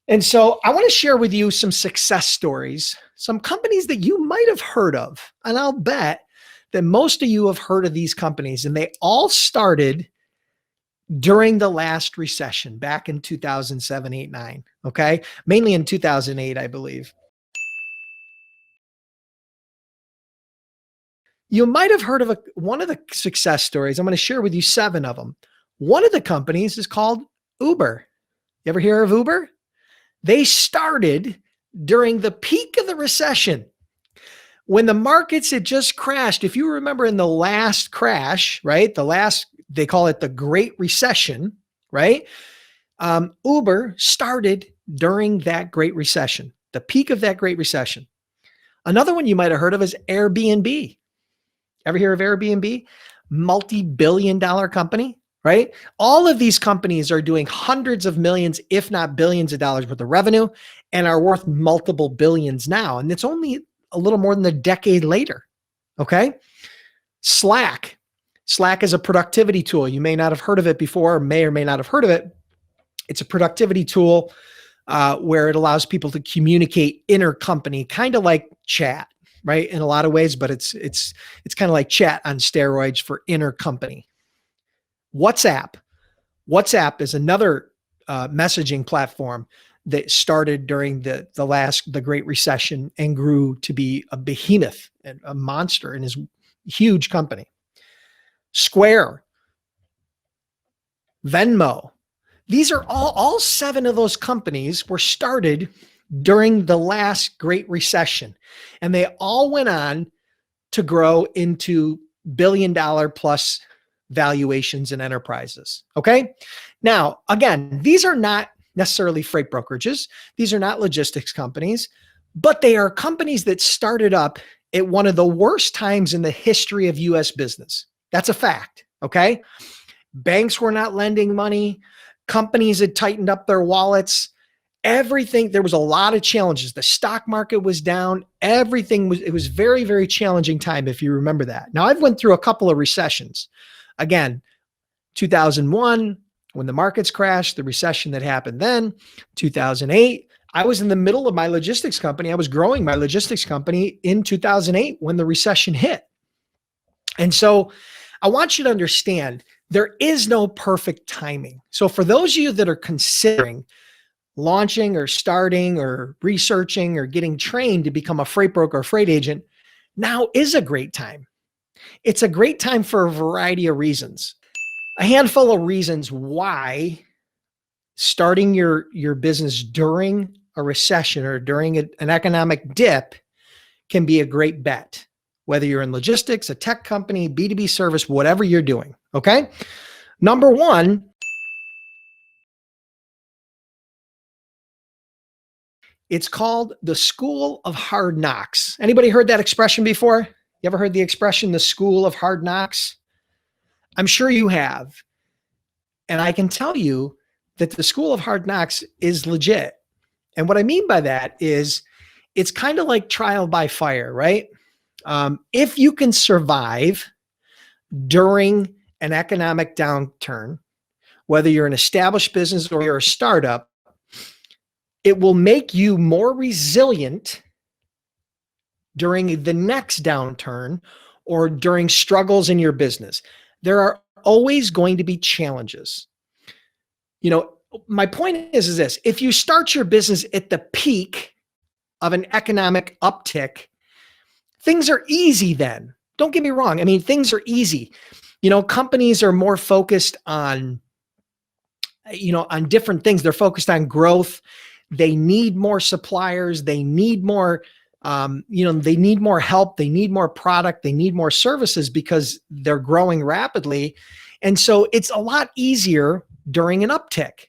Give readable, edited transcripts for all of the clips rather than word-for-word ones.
And so I want to share with you some success stories, some companies that you might have heard of. And I'll bet that most of you have heard of these companies, and they all started during the last recession back in 2007, 8, 9. Okay. Mainly in 2008, I believe. You might have heard of one of the success stories. I'm going to share with you 7 of them. One of the companies is called Uber. You ever hear of Uber? They started during the peak of the recession when the markets had just crashed. If you remember in the last crash, right? They call it the Great Recession, right? Uber started during that Great Recession, the peak of that Great Recession. Another one you might have heard of is Airbnb. Ever hear of Airbnb? Multi-billion-dollar company, right? All of these companies are doing hundreds of millions, if not billions of dollars worth of revenue, and are worth multiple billions now. And it's only a little more than a decade later. Okay. Slack. Slack is a productivity tool. You may not have heard of it before, or may not have heard of it. It's a productivity tool where it allows people to communicate intercompany, kind of like chat, right? In a lot of ways, but it's kind of like chat on steroids for intercompany. WhatsApp. WhatsApp is another messaging platform that started during the Great Recession and grew to be a behemoth and a monster and is a huge company. Square, Venmo. These are all 7 of those companies were started during the last Great Recession, and they all went on to grow into billion-dollar plus valuations and enterprises. Okay. Now, again, these are not necessarily freight brokerages. These are not logistics companies, but they are companies that started up at one of the worst times in the history of US business. That's a fact. Okay. Banks were not lending money. Companies had tightened up their wallets. Everything, there was a lot of challenges. The stock market was down. It was very, very challenging time, if you remember that. Now, I've went through a couple of recessions. Again, 2001, when the markets crashed, the recession that happened then, 2008, I was in the middle of my logistics company. I was growing my logistics company in 2008 when the recession hit. And so I want you to understand there is no perfect timing. So for those of you that are considering launching or starting or researching or getting trained to become a freight broker or freight agent, now is a great time. It's a great time for a variety of reasons. A handful of reasons why starting your business during a recession or during an economic dip can be a great bet, whether you're in logistics, a tech company, B2B service, whatever you're doing. Okay. Number one, it's called the School of Hard Knocks. Anybody heard that expression before? You ever heard the expression, the School of Hard Knocks? I'm sure you have. And I can tell you that the School of Hard Knocks is legit. And what I mean by that is it's kind of like trial by fire, right? If you can survive during an economic downturn, whether you're an established business or you're a startup, it will make you more resilient during the next downturn or during struggles in your business. There are always going to be challenges. You know, my point is this: if you start your business at the peak of an economic uptick, things are easy then. Don't get me wrong. I mean, things are easy. You know, companies are more focused on, on different things. They're focused on growth. They need more suppliers. They need more, they need more help. They need more product. They need more services because they're growing rapidly. And so it's a lot easier during an uptick.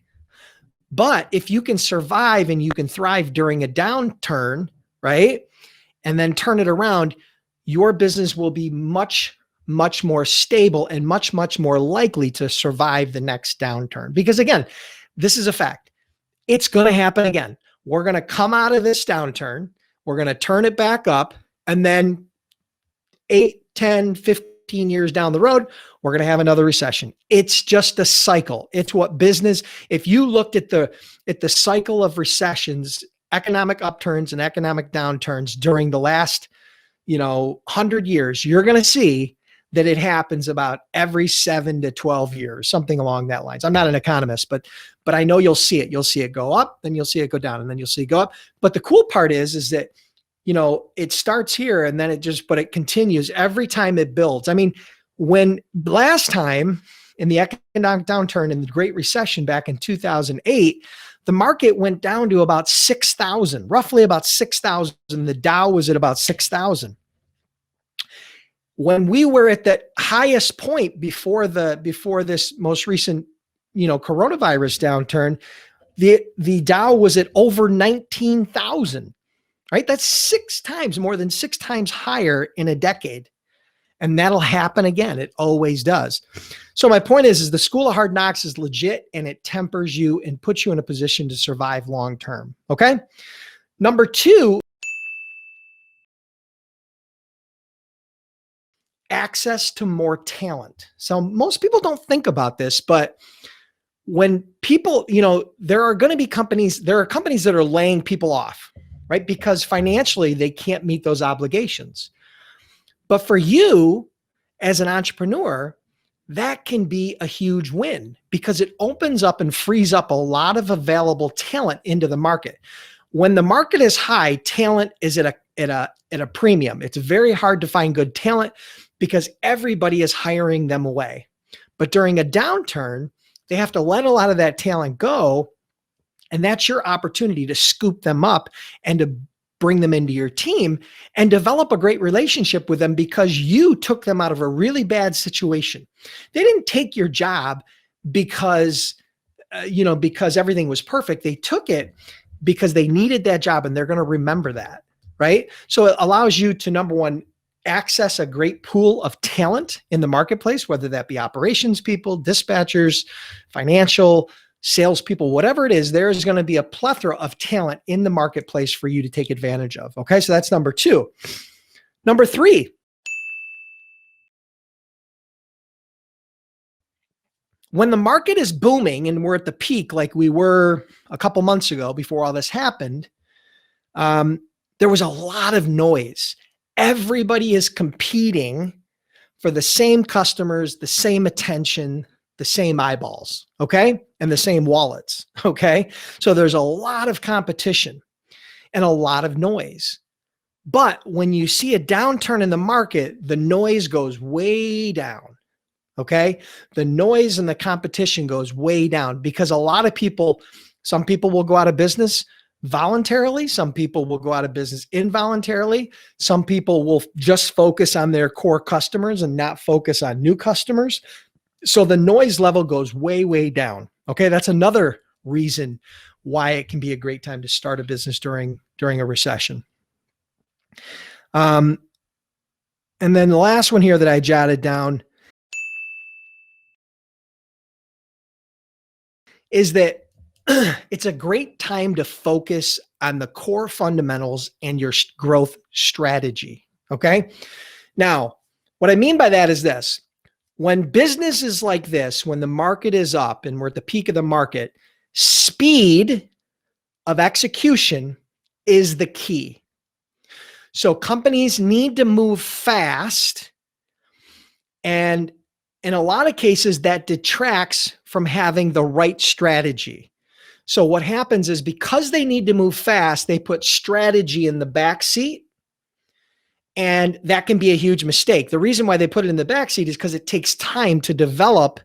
But if you can survive and you can thrive during a downturn, right, and then turn it around, your business will be much, much more stable and much, much more likely to survive the next downturn. Because again, this is a fact. It's going to happen again. We're going to come out of this downturn. We're going to turn it back up. And then 8, 10, 15 15 years down the road, we're going to have another recession. It's just a cycle. It's what business, if you looked at the cycle of recessions, economic upturns and economic downturns during the last, 100 years, you're going to see that it happens about every 7 to 12 years, something along that lines. I'm not an economist, but I know you'll see it. You'll see it go up, then you'll see it go down, and then you'll see it go up. But the cool part is that, it starts here and then but it continues every time it builds. I mean, when last time in the economic downturn in the Great Recession back in 2008, the market went down to about 6,000, roughly about 6,000. The Dow was at about 6,000. When we were at the highest point before this most recent, coronavirus downturn, the Dow was at over 19,000, right? That's more than 6 times higher in a decade. And that'll happen again. It always does. So my point is the School of Hard Knocks is legit, and it tempers you and puts you in a position to survive long-term. Okay. Number 2, access to more talent. So most people don't think about this, but when people, there are companies that are laying people off, right? Because financially they can't meet those obligations. But for you as an entrepreneur, that can be a huge win because it opens up and frees up a lot of available talent into the market. When the market is high, talent is at a premium. It's very hard to find good talent because everybody is hiring them away. But during a downturn, they have to let a lot of that talent go. And that's your opportunity to scoop them up and to bring them into your team and develop a great relationship with them because you took them out of a really bad situation. They didn't take your job because everything was perfect. They took it because they needed that job, and they're going to remember that, right? So it allows you to, number one, access a great pool of talent in the marketplace, whether that be operations people, dispatchers, financial, salespeople, whatever it is. There's going to be a plethora of talent in the marketplace for you to take advantage of. Okay, so that's number 2. Number 3, when the market is booming and we're at the peak like we were a couple months ago before all this happened, there was a lot of noise. Everybody is competing for the same customers, the same attention, the same eyeballs, okay? And the same wallets, okay? So there's a lot of competition and a lot of noise. But when you see a downturn in the market, the noise goes way down, okay? The noise and the competition goes way down because a lot of people, some people will go out of business voluntarily. Some people will go out of business involuntarily. Some people will just focus on their core customers and not focus on new customers. So the noise level goes way, way down. Okay. That's another reason why it can be a great time to start a business during a recession. And then the last one here that I jotted down is that it's a great time to focus on the core fundamentals and your growth strategy. Okay. Now, what I mean by that is this: when business is like this, when the market is up and we're at the peak of the market, speed of execution is the key. So companies need to move fast, and in a lot of cases that detracts from having the right strategy. So what happens is because they need to move fast, they put strategy in the back seat, and that can be a huge mistake. The reason why they put it in the back seat is because it takes time to develop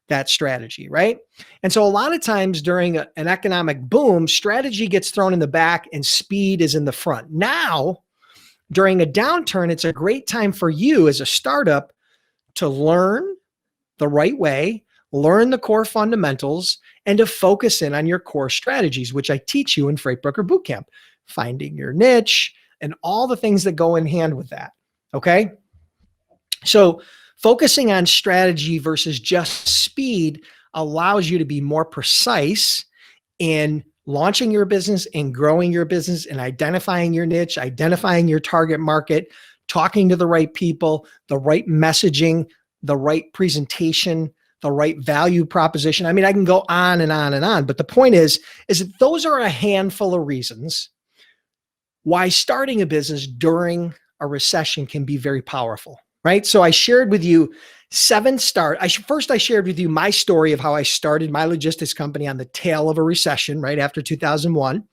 that strategy, right? And so a lot of times during an economic boom, strategy gets thrown in the back and speed is in the front. Now, during a downturn, it's a great time for you as a startup to learn the right way, learn the core fundamentals, and to focus in on your core strategies, which I teach you in Freight Broker Bootcamp, finding your niche and all the things that go in hand with that. Okay. So focusing on strategy versus just speed allows you to be more precise in launching your business and growing your business and identifying your niche, identifying your target market talking to the right people, the right messaging, the right presentation, the right value proposition. I mean, I can go on and on and on, but the point is that those are a handful of reasons why starting a business during a recession can be very powerful, right? So I shared with you first I shared with you my story of how I started my logistics company on the tail of a recession right after 2001.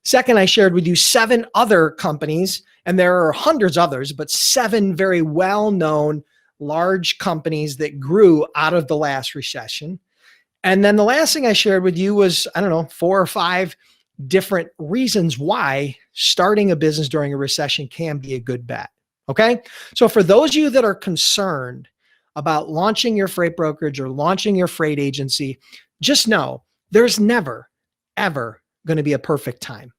Second, I shared with you 7 other companies, and there are hundreds others, but 7 very well-known large companies that grew out of the last recession. And then the last thing I shared with you was, 4 or 5 different reasons why starting a business during a recession can be a good bet. Okay. So for those of you that are concerned about launching your freight brokerage or launching your freight agency, just know there's never, ever going to be a perfect time.